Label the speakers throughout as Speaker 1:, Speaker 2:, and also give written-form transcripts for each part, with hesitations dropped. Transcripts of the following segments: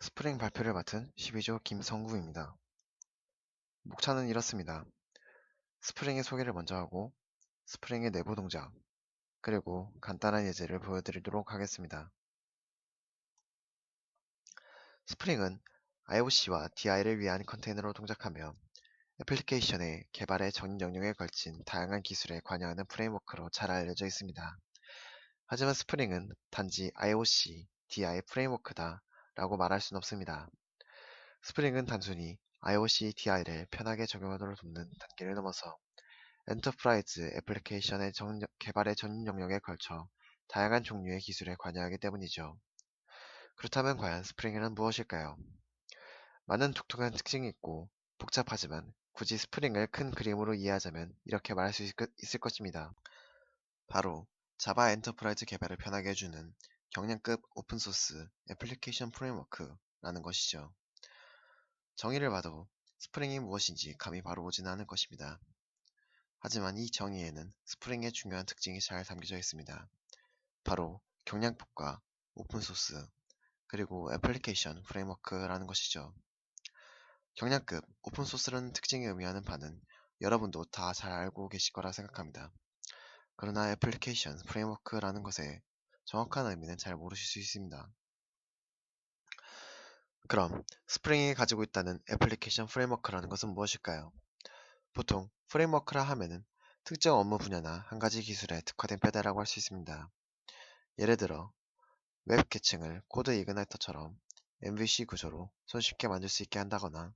Speaker 1: 스프링 발표를 맡은 12조 김성구입니다. 목차는 이렇습니다. 스프링의 소개를 먼저 하고 스프링의 내부 동작, 그리고 간단한 예제를 보여드리도록 하겠습니다. 스프링은 IOC와 DI를 위한 컨테이너로 동작하며 애플리케이션의 개발의 전 영역에 걸친 다양한 기술에 관여하는 프레임워크로 잘 알려져 있습니다. 하지만 스프링은 단지 IOC, DI 프레임워크다 라고 말할 수는 없습니다. 스프링은 단순히 IOC DI를 편하게 적용하도록 돕는 단계를 넘어서 엔터프라이즈 애플리케이션의 개발의 전 영역에 걸쳐 다양한 종류의 기술에 관여하기 때문이죠. 그렇다면 과연 스프링은 무엇일까요? 많은 독특한 특징이 있고 복잡하지만 굳이 스프링을 큰 그림으로 이해하자면 이렇게 말할 수 있을 것입니다. 바로 자바 엔터프라이즈 개발을 편하게 해주는 경량급 오픈소스 애플리케이션 프레임워크라는 것이죠. 정의를 봐도 스프링이 무엇인지 감이 바로 오지는 않을 것입니다. 하지만 이 정의에는 스프링의 중요한 특징이 잘 담겨져 있습니다. 바로 경량폭과 오픈소스, 그리고 애플리케이션 프레임워크라는 것이죠. 경량급 오픈소스라는 특징이 의미하는 바는 여러분도 다 잘 알고 계실 거라 생각합니다. 그러나 애플리케이션 프레임워크라는 것의 정확한 의미는 잘 모르실 수 있습니다. 그럼 스프링이 가지고 있다는 애플리케이션 프레임워크라는 것은 무엇일까요? 보통 프레임워크라 하면은 특정 업무 분야나 한 가지 기술에 특화된 뼈대라고 할 수 있습니다. 예를 들어 웹 계층을 코드 이그나이터처럼 MVC 구조로 손쉽게 만들 수 있게 한다거나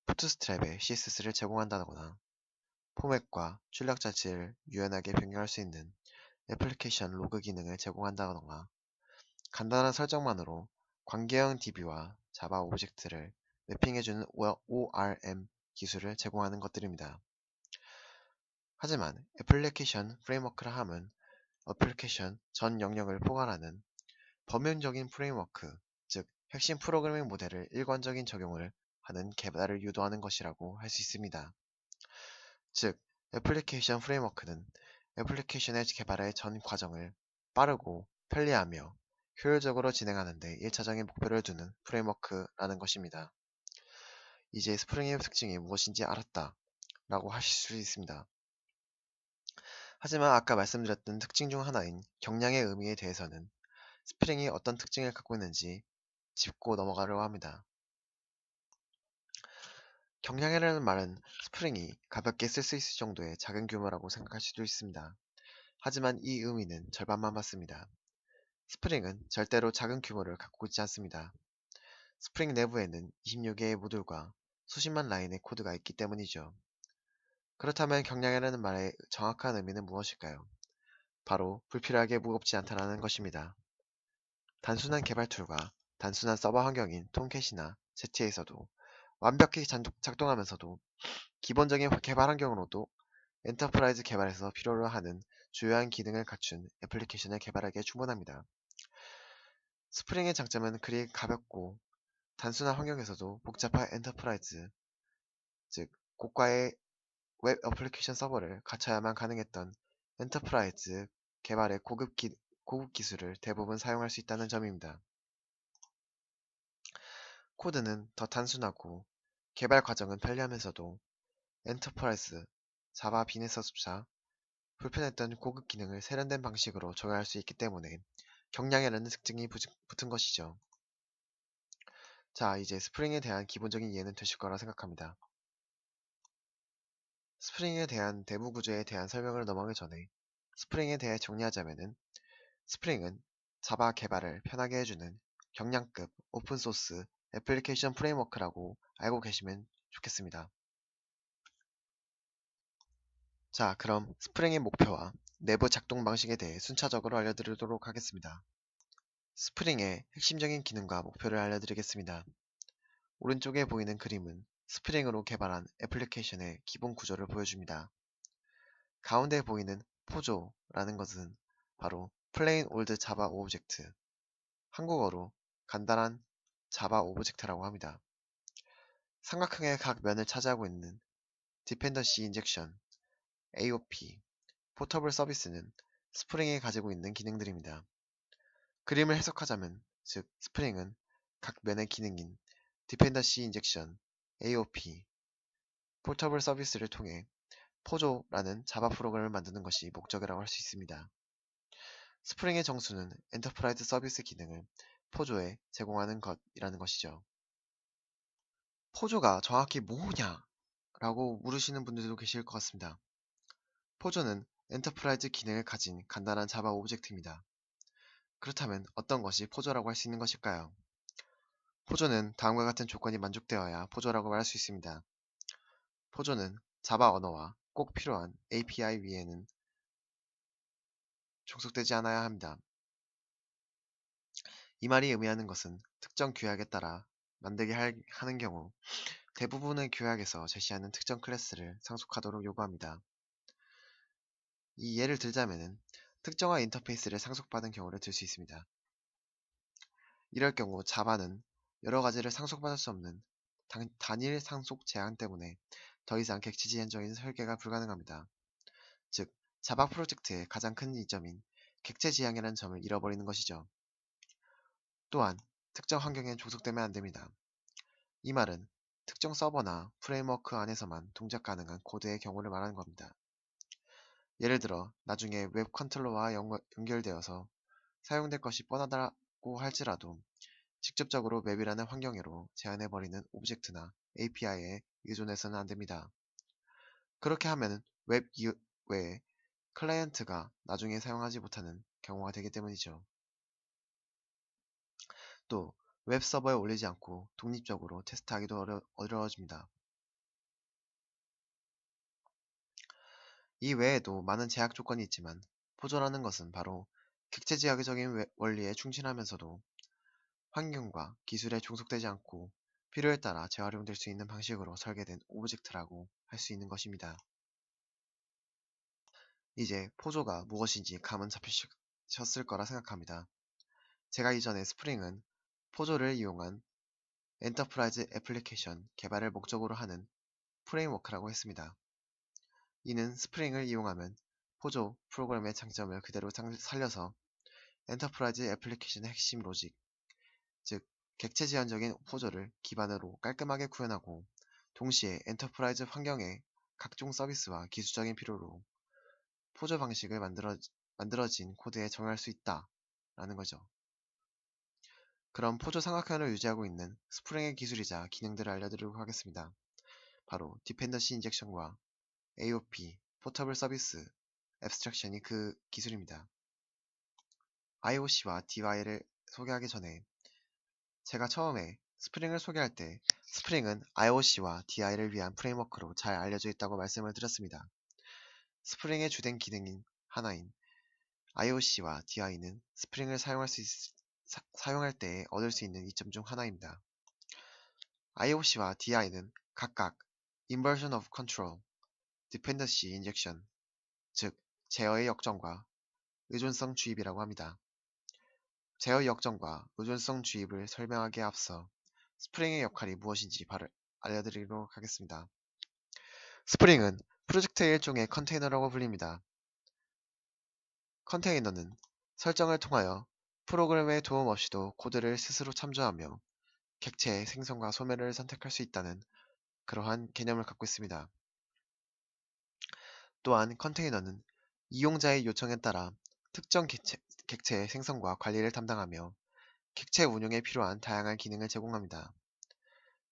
Speaker 1: 부트스트랩에 CSS를 제공한다거나 포맷과 출력 자체를 유연하게 변경할 수 있는 애플리케이션 로그 기능을 제공한다거나 간단한 설정만으로 관계형 DB와 자바 오브젝트를 매핑해주는 ORM 기술을 제공하는 것들입니다. 하지만 애플리케이션 프레임워크라 함은 애플리케이션 전 영역을 포괄하는 범용적인 프레임워크, 즉 핵심 프로그래밍 모델을 일관적인 적용을 하는 개발을 유도하는 것이라고 할 수 있습니다. 즉, 애플리케이션 프레임워크는 애플리케이션의 개발의 전 과정을 빠르고 편리하며 효율적으로 진행하는 데 1차적인 목표를 두는 프레임워크라는 것입니다. 이제 스프링의 특징이 무엇인지 알았다 라고 하실 수 있습니다. 하지만 아까 말씀드렸던 특징 중 하나인 경량의 의미에 대해서는 스프링이 어떤 특징을 갖고 있는지 짚고 넘어가려고 합니다. 경량이라는 말은 스프링이 가볍게 쓸 수 있을 정도의 작은 규모라고 생각할 수도 있습니다. 하지만 이 의미는 절반만 맞습니다. 스프링은 절대로 작은 규모를 갖고 있지 않습니다. 스프링 내부에는 26개의 모듈과 수십만 라인의 코드가 있기 때문이죠. 그렇다면 경량이라는 말의 정확한 의미는 무엇일까요? 바로 불필요하게 무겁지 않다는 것입니다. 단순한 개발 툴과 단순한 서버 환경인 톰캣이나 제트에서도 완벽히 작동하면서도 기본적인 개발 환경으로도 엔터프라이즈 개발에서 필요로 하는 주요한 기능을 갖춘 애플리케이션을 개발하기에 충분합니다. 스프링의 장점은 그리 가볍고 단순한 환경에서도 복잡한 엔터프라이즈, 즉 고가의 웹 애플리케이션 서버를 갖춰야만 가능했던 엔터프라이즈 개발의 고급 기술을 대부분 사용할 수 있다는 점입니다. 코드는 더 단순하고 개발 과정은 편리하면서도 엔터프라이즈, 자바 비내서습사, 불편했던 고급 기능을 세련된 방식으로 적용할 수 있기 때문에 경량이라는 특징이 붙은 것이죠. 자, 이제 스프링에 대한 기본적인 이해는 되실 거라 생각합니다. 스프링에 대한 내부 구조에 대한 설명을 넘어가기 전에 스프링에 대해 정리하자면은 스프링은 자바 개발을 편하게 해주는 경량급 오픈소스 애플리케이션 프레임워크라고 알고 계시면 좋겠습니다. 자, 그럼 스프링의 목표와 내부 작동 방식에 대해 순차적으로 알려드리도록 하겠습니다. 스프링의 핵심적인 기능과 목표를 알려드리겠습니다. 오른쪽에 보이는 그림은 스프링으로 개발한 애플리케이션의 기본 구조를 보여줍니다. 가운데 보이는 포조라는 것은 바로 Plain Old Java Object, 한국어로 간단한 자바 오브젝트라고 합니다. 삼각형의 각 면을 차지하고 있는 Dependency Injection, AOP, 포터블 서비스는 스프링이 가지고 있는 기능들입니다. 그림을 해석하자면, 즉 스프링은 각 면의 기능인 Dependency Injection, AOP, 포터블 서비스를 통해 포조라는 자바 프로그램을 만드는 것이 목적이라고 할 수 있습니다. 스프링의 정수는 엔터프라이즈 서비스 기능을 포조에 제공하는 것이라는 것이죠. 포조가 정확히 뭐냐? 라고 물으시는 분들도 계실 것 같습니다. 포조는 엔터프라이즈 기능을 가진 간단한 자바 오브젝트입니다. 그렇다면 어떤 것이 포조라고 할 수 있는 것일까요? 포조는 다음과 같은 조건이 만족되어야 포조라고 말할 수 있습니다. 포조는 자바 언어와 꼭 필요한 API 위에는 종속되지 않아야 합니다. 이 말이 의미하는 것은 특정 규약에 따라 만들게 하는 경우 대부분의 규약에서 제시하는 특정 클래스를 상속하도록 요구합니다. 이 예를 들자면은 특정한 인터페이스를 상속받은 경우를 들 수 있습니다. 이럴 경우 자바는 여러 가지를 상속받을 수 없는 단일 상속 제한 때문에 더 이상 객체 지향적인 설계가 불가능합니다. 즉, 자바 프로젝트의 가장 큰 이점인 객체 지향이라는 점을 잃어버리는 것이죠. 또한 특정 환경에 종속되면 안 됩니다. 이 말은 특정 서버나 프레임워크 안에서만 동작 가능한 코드의 경우를 말하는 겁니다. 예를 들어 나중에 웹 컨트롤러와 연결되어서 사용될 것이 뻔하다고 할지라도 직접적으로 웹이라는 환경으로 제한해버리는 오브젝트나 API에 의존해서는 안 됩니다. 그렇게 하면 웹 이외에 클라이언트가 나중에 사용하지 못하는 경우가 되기 때문이죠. 또 웹 서버에 올리지 않고 독립적으로 테스트하기도 어려워집니다. 이 외에도 많은 제약 조건이 있지만 포조라는 것은 바로 객체지향적인 원리에 충실하면서도 환경과 기술에 종속되지 않고 필요에 따라 재활용될 수 있는 방식으로 설계된 오브젝트라고 할 수 있는 것입니다. 이제 포조가 무엇인지 감은 잡히셨을 거라 생각합니다. 제가 이전에 스프링은 포조를 이용한 엔터프라이즈 애플리케이션 개발을 목적으로 하는 프레임워크라고 했습니다. 이는 스프링을 이용하면 포조 프로그램의 장점을 그대로 살려서 엔터프라이즈 애플리케이션의 핵심 로직, 즉 객체 지향적인 포조를 기반으로 깔끔하게 구현하고 동시에 엔터프라이즈 환경의 각종 서비스와 기술적인 필요로 포조 방식을 만들어진 코드에 적용할 수 있다 라는 거죠. 그럼 포조 삼각형을 유지하고 있는 스프링의 기술이자 기능들을 알려드리도록 하겠습니다. 바로 디펜던시 인젝션과 AOP, 포터블 서비스, 앱스트랙션이 그 기술입니다. IOC와 DY를 소개하기 전에 제가 처음에 스프링을 소개할 때 스프링은 IOC와 DI를 위한 프레임워크로 잘 알려져 있다고 말씀을 드렸습니다. 스프링의 주된 기능인 하나인 IOC와 DI는 스프링을 사용할 때 얻을 수 있는 이점 중 하나입니다. IOC와 DI는 각각 Inversion of Control, Dependency Injection, 즉 제어의 역정과 의존성 주입이라고 합니다. 제어의 역정과 의존성 주입을 설명하기에 앞서 스프링의 역할이 무엇인지 알려드리도록 하겠습니다. 스프링은 프로젝트의 일종의 컨테이너라고 불립니다. 컨테이너는 설정을 통하여 프로그램의 도움 없이도 코드를 스스로 참조하며 객체의 생성과 소멸을 선택할 수 있다는 그러한 개념을 갖고 있습니다. 또한 컨테이너는 이용자의 요청에 따라 특정 객체의 생성과 관리를 담당하며 객체 운용에 필요한 다양한 기능을 제공합니다.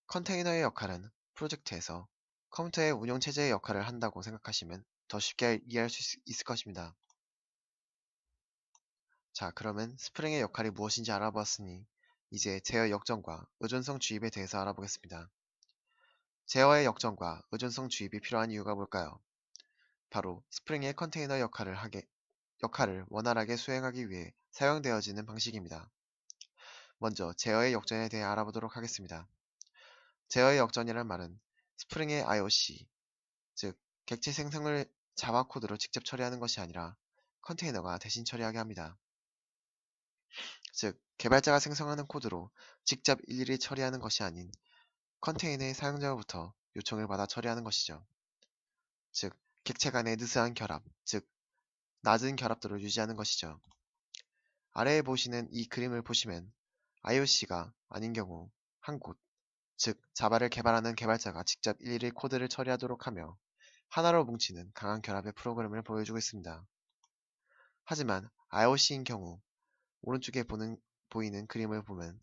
Speaker 1: 컨테이너의 역할은 프로젝트에서 컴퓨터의 운영체제의 역할을 한다고 생각하시면 더 쉽게 이해할 수 있을 것입니다. 자, 그러면 스프링의 역할이 무엇인지 알아보았으니 이제 제어 역정과 의존성 주입에 대해서 알아보겠습니다. 제어의 역정과 의존성 주입이 필요한 이유가 뭘까요? 바로 스프링의 컨테이너 역할을 원활하게 수행하기 위해 사용되어지는 방식입니다. 먼저 제어의 역전에 대해 알아보도록 하겠습니다. 제어의 역전이란 말은 스프링의 IOC, 즉 객체 생성을 자바 코드로 직접 처리하는 것이 아니라 컨테이너가 대신 처리하게 합니다. 즉 개발자가 생성하는 코드로 직접 일일이 처리하는 것이 아닌 컨테이너의 사용자로부터 요청을 받아 처리하는 것이죠. 즉 객체 간의 느슨한 결합, 즉 낮은 결합도를 유지하는 것이죠. 아래에 보시는 이 그림을 보시면 IOC가 아닌 경우 한 곳, 즉 자바를 개발하는 개발자가 직접 일일이 코드를 처리하도록 하며 하나로 뭉치는 강한 결합의 프로그램을 보여주고 있습니다. 하지만 IOC인 경우 오른쪽에 보이는 그림을 보면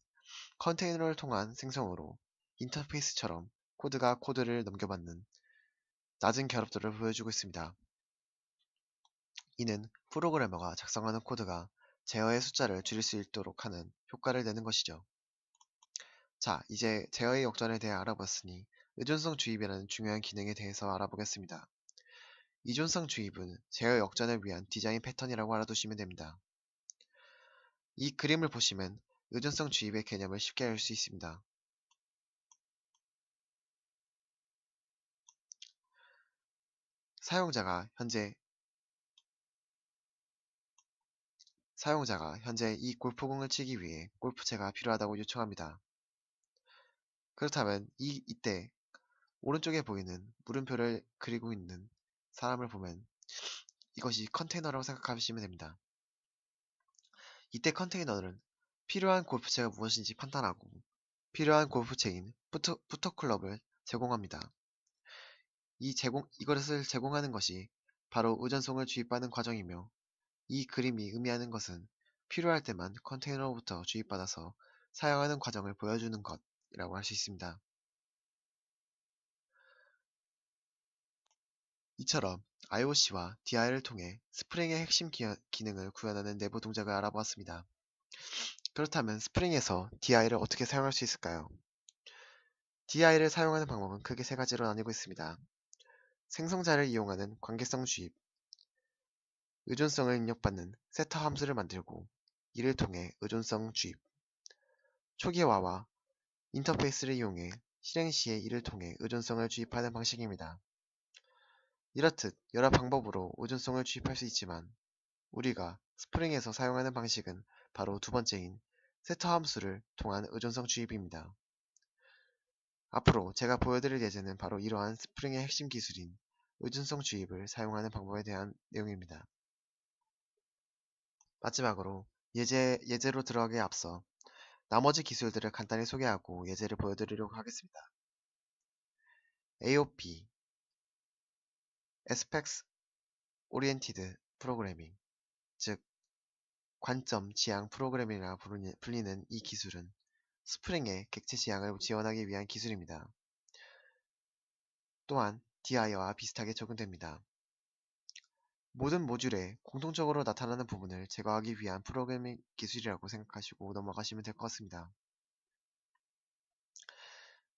Speaker 1: 컨테이너를 통한 생성으로 인터페이스처럼 코드가 코드를 넘겨받는 낮은 결합도를 보여주고 있습니다. 이는 프로그래머가 작성하는 코드가 제어의 숫자를 줄일 수 있도록 하는 효과를 내는 것이죠. 자, 이제 제어의 역전에 대해 알아봤으니 의존성 주입이라는 중요한 기능에 대해서 알아보겠습니다. 의존성 주입은 제어 역전을 위한 디자인 패턴이라고 알아두시면 됩니다. 이 그림을 보시면 의존성 주입의 개념을 쉽게 알 수 있습니다. 사용자가 현재 이 골프공을 치기 위해 골프채가 필요하다고 요청합니다. 그렇다면 이때 오른쪽에 보이는 물음표를 그리고 있는 사람을 보면 이것이 컨테이너라고 생각하시면 됩니다. 이때 컨테이너는 필요한 골프채가 무엇인지 판단하고 필요한 골프채인 푸터클럽을 제공합니다. 이것을 제공하는 것이 바로 의존성을 주입하는 과정이며 이 그림이 의미하는 것은 필요할 때만 컨테이너로부터 주입받아서 사용하는 과정을 보여주는 것이라고 할 수 있습니다. 이처럼 IOC와 DI를 통해 스프링의 핵심 기능을 구현하는 내부 동작을 알아보았습니다. 그렇다면 스프링에서 DI를 어떻게 사용할 수 있을까요? DI를 사용하는 방법은 크게 세 가지로 나뉘고 있습니다. 생성자를 이용하는 관계성 주입, 의존성을 입력받는 세터 함수를 만들고 이를 통해 의존성 주입, 초기화와 인터페이스를 이용해 실행 시에 이를 통해 의존성을 주입하는 방식입니다. 이렇듯 여러 방법으로 의존성을 주입할 수 있지만 우리가 스프링에서 사용하는 방식은 바로 두 번째인 세터 함수를 통한 의존성 주입입니다. 앞으로 제가 보여드릴 예제는 바로 이러한 스프링의 핵심 기술인 의존성 주입을 사용하는 방법에 대한 내용입니다. 마지막으로 예제로 들어가기에 앞서 나머지 기술들을 간단히 소개하고 예제를 보여드리려고 하겠습니다. AOP, Aspect Oriented Programming, 즉 관점 지향 프로그래밍이라 불리는 이 기술은 스프링의 객체 지향을 지원하기 위한 기술입니다. 또한 DI와 비슷하게 적용됩니다. 모든 모듈에 공통적으로 나타나는 부분을 제거하기 위한 프로그래밍 기술이라고 생각하시고 넘어가시면 될 것 같습니다.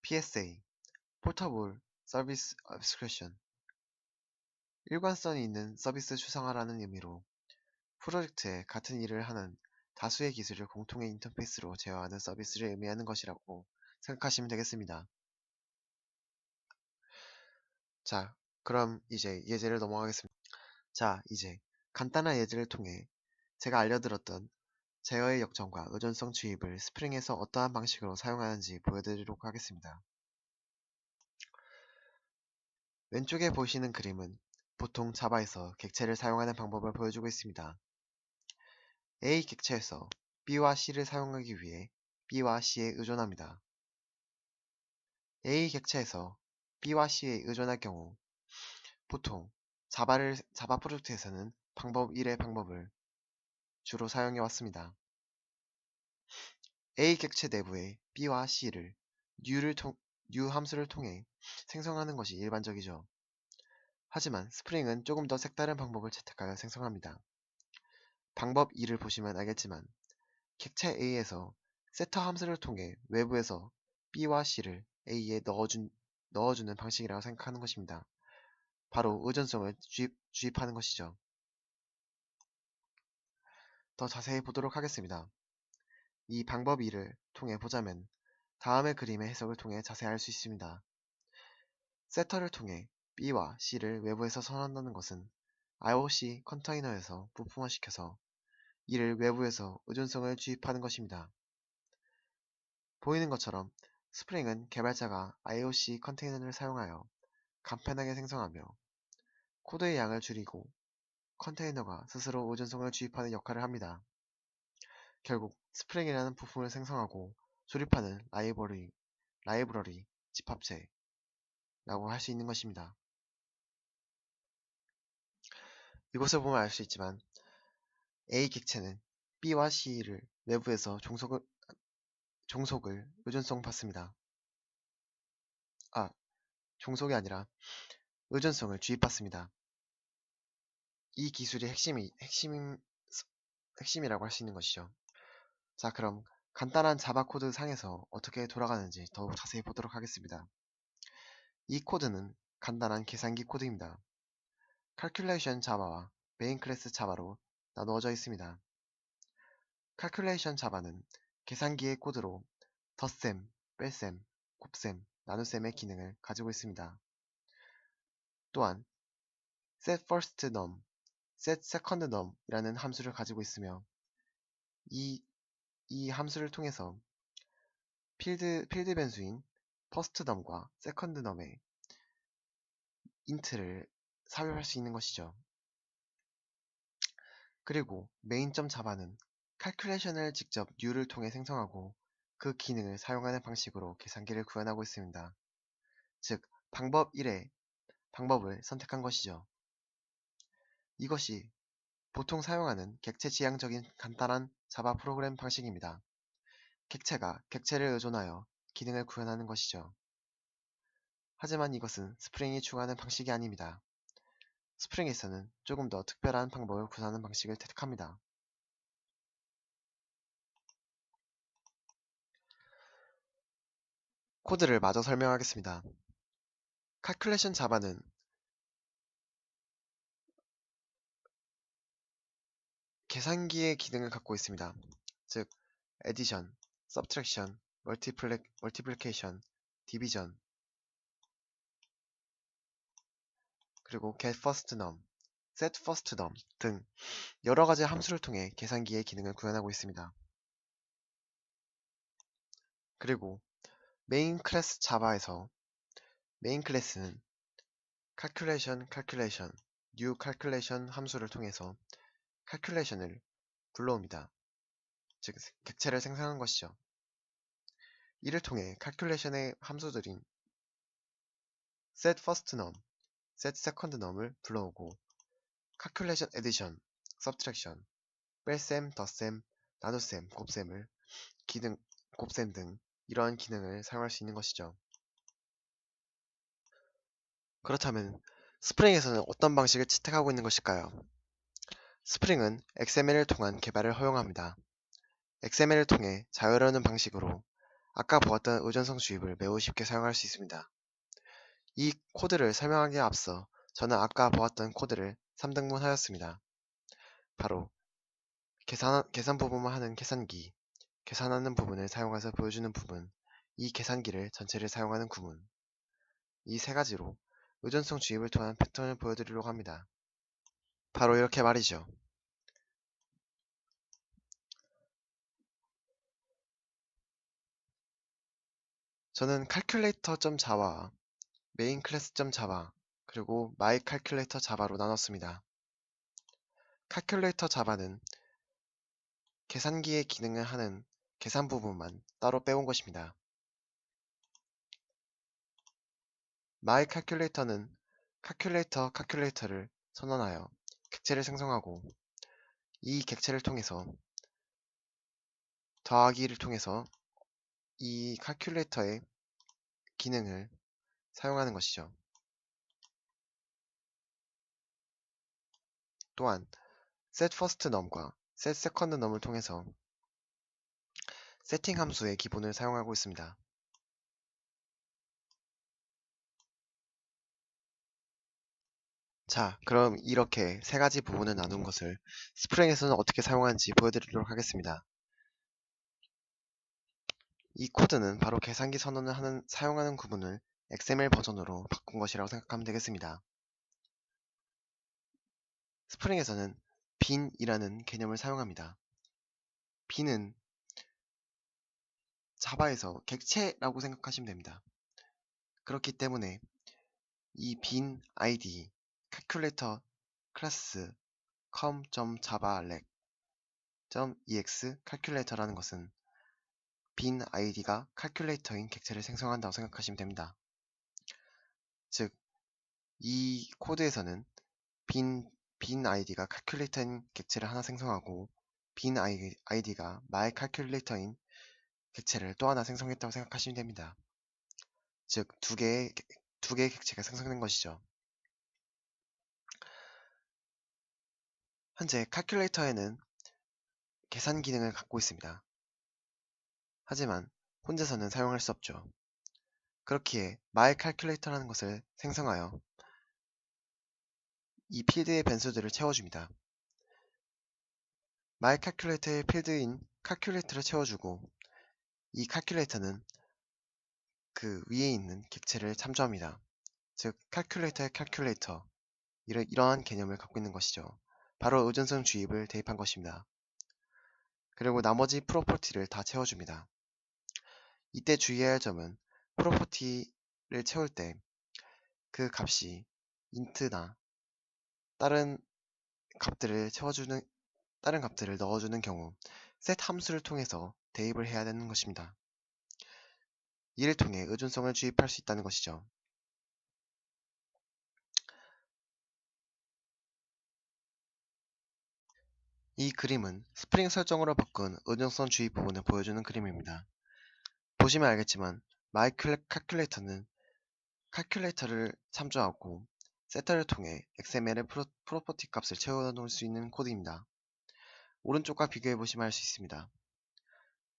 Speaker 1: PSA, Portable Service Abstraction, 일관성이 있는 서비스 추상화라는 의미로 프로젝트에 같은 일을 하는 다수의 기술을 공통의 인터페이스로 제어하는 서비스를 의미하는 것이라고 생각하시면 되겠습니다. 자, 그럼 이제 예제를 넘어가겠습니다. 자, 이제 간단한 예제를 통해 제가 알려드렸던 제어의 역전과 의존성 주입을 스프링에서 어떠한 방식으로 사용하는지 보여드리도록 하겠습니다. 왼쪽에 보시는 그림은 보통 자바에서 객체를 사용하는 방법을 보여주고 있습니다. A 객체에서 B와 C를 사용하기 위해 B와 C에 의존합니다. A 객체에서 B와 C에 의존할 경우 보통 자바 프로젝트에서는 방법 1의 방법을 주로 사용해 왔습니다. A 객체 내부의 B와 C를 new 함수를 통해 생성하는 것이 일반적이죠. 하지만 스프링은 조금 더 색다른 방법을 채택하여 생성합니다. 방법 2를 보시면 알겠지만 객체 A에서 세터 함수를 통해 외부에서 B와 C를 A에 넣어주는 방식이라고 생각하는 것입니다. 바로 의존성을 주입하는 것이죠. 더 자세히 보도록 하겠습니다. 이 방법 2를 통해 보자면 다음의 그림의 해석을 통해 자세히 알 수 있습니다. 세터를 통해 B와 C를 외부에서 선언한다는 것은 IOC 컨테이너에서 부품화시켜서 이를 외부에서 의존성을 주입하는 것입니다. 보이는 것처럼 스프링은 개발자가 IOC 컨테이너를 사용하여 간편하게 생성하며 코드의 양을 줄이고 컨테이너가 스스로 의존성을 주입하는 역할을 합니다. 결국 스프링이라는 부품을 생성하고 조립하는 라이브러리, 집합체라고 할 수 있는 것입니다. 이곳을 보면 알 수 있지만 A 객체는 B와 C를 내부에서 종속을 의존성 받습니다. 종속이 아니라 의존성을 주입받습니다. 이 기술이 핵심이라고 할 수 있는 것이죠. 자, 그럼 간단한 자바 코드 상에서 어떻게 돌아가는지 더욱 자세히 보도록 하겠습니다. 이 코드는 간단한 계산기 코드입니다. calculation 자바와 메인 클래스 자바로 나누어져 있습니다. calculation 자바는 계산기의 코드로 덧셈, 뺄셈, 곱셈, 나눗셈의 기능을 가지고 있습니다. 또한 set first num, set second num 이라는 함수를 가지고 있으며 이 함수를 통해서 필드 변수인 first num과 second num의 int를 삽입할 수 있는 것이죠. 그리고 main.java는 calculation을 직접 new를 통해 생성하고 그 기능을 사용하는 방식으로 계산기를 구현하고 있습니다. 즉, 방법 1의 방법을 선택한 것이죠. 이것이 보통 사용하는 객체 지향적인 간단한 자바 프로그램 방식입니다. 객체가 객체를 의존하여 기능을 구현하는 것이죠. 하지만 이것은 스프링이 추구하는 방식이 아닙니다. 스프링에서는 조금 더 특별한 방법을 구사하는 방식을 택합니다. 코드를 마저 설명하겠습니다. calculation 자바는 계산기의 기능을 갖고 있습니다. 즉, addition, subtraction, multiplication, division, 그리고 get first num, set first num 등 여러 가지 함수를 통해 계산기의 기능을 구현하고 있습니다. 그리고 메인 클래스 자바에서 메인 클래스는 calculation, new calculation 함수를 통해서 calculation을 불러옵니다. 즉, 객체를 생성한 것이죠. 이를 통해 calculation의 함수들인 set first num, set second num을 불러오고 calculation addition, subtraction, 뺄셈, 덧셈, 나눗셈, 곱셈 등 이러한 기능을 사용할 수 있는 것이죠. 그렇다면 스프링에서는 어떤 방식을 채택하고 있는 것일까요? 스프링은 XML을 통한 개발을 허용합니다. XML을 통해 자유로운 방식으로 아까 보았던 의존성 주입을 매우 쉽게 사용할 수 있습니다. 이 코드를 설명하기에 앞서 저는 아까 보았던 코드를 3등분하였습니다. 바로 계산 부분만 하는 계산기, 계산하는 부분을 사용해서 보여주는 부분, 이 계산기를 전체를 사용하는 구문, 이 세 가지로 의존성 주입을 통한 패턴을 보여드리려고 합니다. 바로 이렇게 말이죠. 저는 calculator.java와 main class.java 그리고 my calculator java로 나눴습니다. calculator java는 계산기의 기능을 하는 계산 부분만 따로 빼온 것입니다. my calculator는 calculator를 선언하여 객체를 생성하고 이 객체를 통해서 더하기를 통해서 이 calculator의 기능을 사용하는 것이죠. 또한 set first num과 set second num을 통해서 세팅 함수의 기본을 사용하고 있습니다. 자, 그럼 이렇게 세 가지 부분을 나눈 것을 스프링에서는 어떻게 사용하는지 보여드리도록 하겠습니다. 이 코드는 바로 계산기 선언을 사용하는 구문을 XML 버전으로 바꾼 것이라고 생각하면 되겠습니다. 스프링에서는 bin이라는 개념을 사용합니다. bin은 자바에서 객체라고 생각하시면 됩니다. 그렇기 때문에 이 bin id calculator class com.java .ex calculator라는 것은 빈 id가 calculator인 객체를 생성한다고 생각하시면 됩니다. 즉, 이 코드에서는 빈 id가 calculator인 객체를 하나 생성하고 빈 id가 my calculator인 객체를 또 하나 생성했다고 생각하시면 됩니다. 즉, 두 개의 객체가 생성된 것이죠. 현재 calculator에는 계산 기능을 갖고 있습니다. 하지만 혼자서는 사용할 수 없죠. 그렇기에 myCalculator라는 것을 생성하여 이 필드의 변수들을 채워줍니다. myCalculator의 필드인 calculator를 채워주고 이 calculator는 그 위에 있는 객체를 참조합니다. 즉 calculator의 calculator 이러한 개념을 갖고 있는 것이죠. 바로 의존성 주입을 대입한 것입니다. 그리고 나머지 프로퍼티를 다 채워줍니다. 이때 주의해야 할 점은 프로퍼티를 채울 때 그 값이 int나 다른 값들을 넣어주는 경우 set 함수를 통해서 대입을 해야 되는 것입니다. 이를 통해 의존성을 주입할 수 있다는 것이죠. 이 그림은 스프링 설정으로 바꾼 의존성 주입 부분을 보여주는 그림입니다. 보시면 알겠지만 myCalculator는 calculator를 참조하고 setter를 통해 XML의 프로퍼티 값을 채워놓을 수 있는 코드입니다. 오른쪽과 비교해보시면 알 수 있습니다.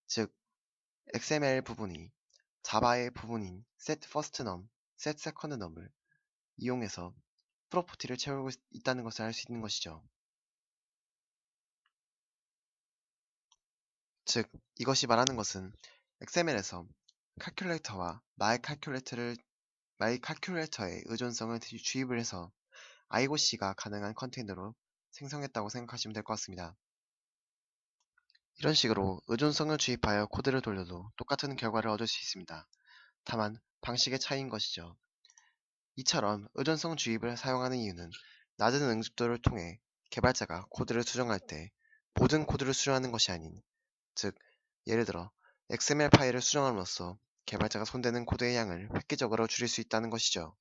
Speaker 1: 즉, XML 부분이 자바의 부분인 setFirstNum, setSecondNum을 이용해서 프로퍼티를 채우고 있다는 것을 알 수 있는 것이죠. 즉, 이것이 말하는 것은 XML에서 calculator와 myCalculator의 의존성을 주입을 해서 I5C가 가능한 컨테이너로 생성했다고 생각하시면 될 것 같습니다. 이런 식으로 의존성을 주입하여 코드를 돌려도 똑같은 결과를 얻을 수 있습니다. 다만 방식의 차이인 것이죠. 이처럼 의존성 주입을 사용하는 이유는 낮은 응집도를 통해 개발자가 코드를 수정할 때 모든 코드를 수정하는 것이 아닌, 즉 예를 들어 XML 파일을 수정함으로써 개발자가 손대는 코드의 양을 획기적으로 줄일 수 있다는 것이죠.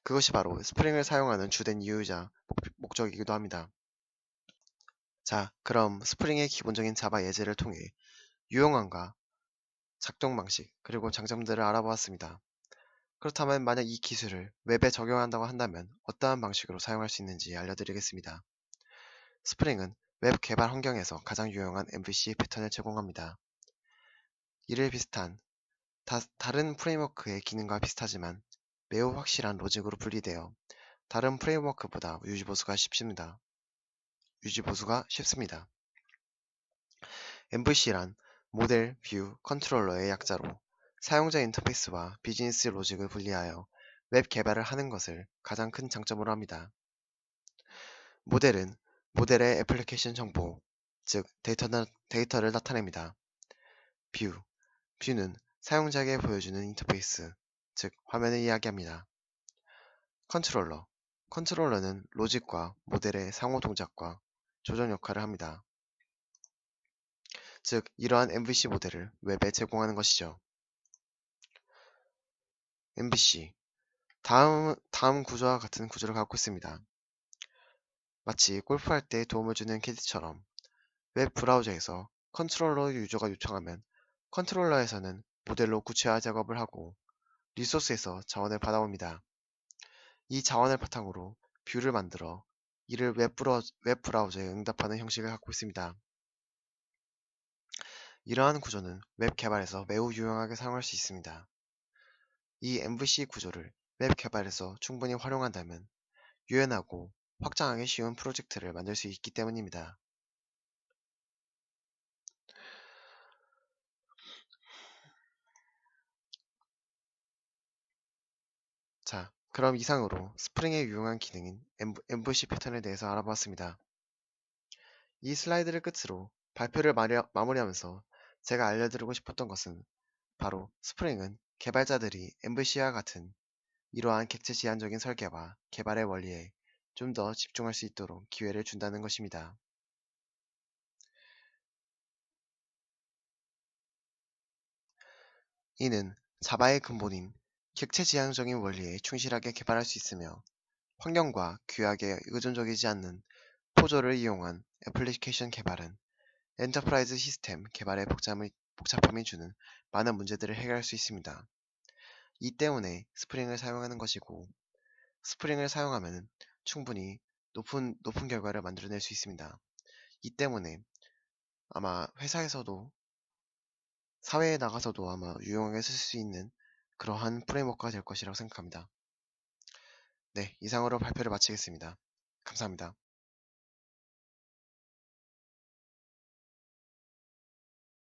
Speaker 1: 그것이 바로 스프링을 사용하는 주된 이유이자 목적이기도 합니다. 자, 그럼 스프링의 기본적인 자바 예제를 통해 유용함과 작동 방식, 그리고 장점들을 알아보았습니다. 그렇다면 만약 이 기술을 웹에 적용한다고 한다면 어떠한 방식으로 사용할 수 있는지 알려드리겠습니다. 스프링은 웹 개발 환경에서 가장 유용한 MVC 패턴을 제공합니다. 이를 비슷한 다른 프레임워크의 기능과 비슷하지만 매우 확실한 로직으로 분리되어 다른 프레임워크보다 유지보수가 쉽습니다. MVC란 모델, 뷰, 컨트롤러의 약자로 사용자 인터페이스와 비즈니스 로직을 분리하여 웹 개발을 하는 것을 가장 큰 장점으로 합니다. 모델은 모델의 애플리케이션 정보, 즉 데이터를 나타냅니다. 뷰는 사용자에게 보여주는 인터페이스, 즉 화면을 이야기합니다. 컨트롤러는 로직과 모델의 상호 동작과 조정 역할을 합니다. 즉 이러한 MVC 모델을 웹에 제공하는 것이죠. MVC 다음 구조와 같은 구조를 갖고 있습니다. 마치 골프할 때 도움을 주는 캐디처럼 웹 브라우저에서 컨트롤러 유저가 요청하면 컨트롤러에서는 모델로 구체화 작업을 하고 리소스에서 자원을 받아옵니다. 이 자원을 바탕으로 뷰를 만들어 이를 웹 브라우저에 응답하는 형식을 갖고 있습니다. 이러한 구조는 웹 개발에서 매우 유용하게 사용할 수 있습니다. 이 MVC 구조를 웹 개발에서 충분히 활용한다면 유연하고 확장하기 쉬운 프로젝트를 만들 수 있기 때문입니다. 자, 그럼 이상으로 스프링의 유용한 기능인 MVC 패턴에 대해서 알아보았습니다. 이 슬라이드를 끝으로 발표를 마무리하면서 제가 알려드리고 싶었던 것은 바로 스프링은 개발자들이 MVC와 같은 이러한 객체 지향적인 설계와 개발의 원리에 좀 더 집중할 수 있도록 기회를 준다는 것입니다. 이는 자바의 근본인 객체지향적인 원리에 충실하게 개발할 수 있으며 환경과 규약에 의존적이지 않는 포조를 이용한 애플리케이션 개발은 엔터프라이즈 시스템 개발의 복잡함이 주는 많은 문제들을 해결할 수 있습니다. 이 때문에 스프링을 사용하는 것이고, 스프링을 사용하면 충분히 높은 결과를 만들어낼 수 있습니다. 이 때문에 아마 회사에서도 사회에 나가서도 아마 유용하게 쓸 수 있는 그러한 프레임워크가 될 것이라고 생각합니다. 네, 이상으로 발표를 마치겠습니다. 감사합니다.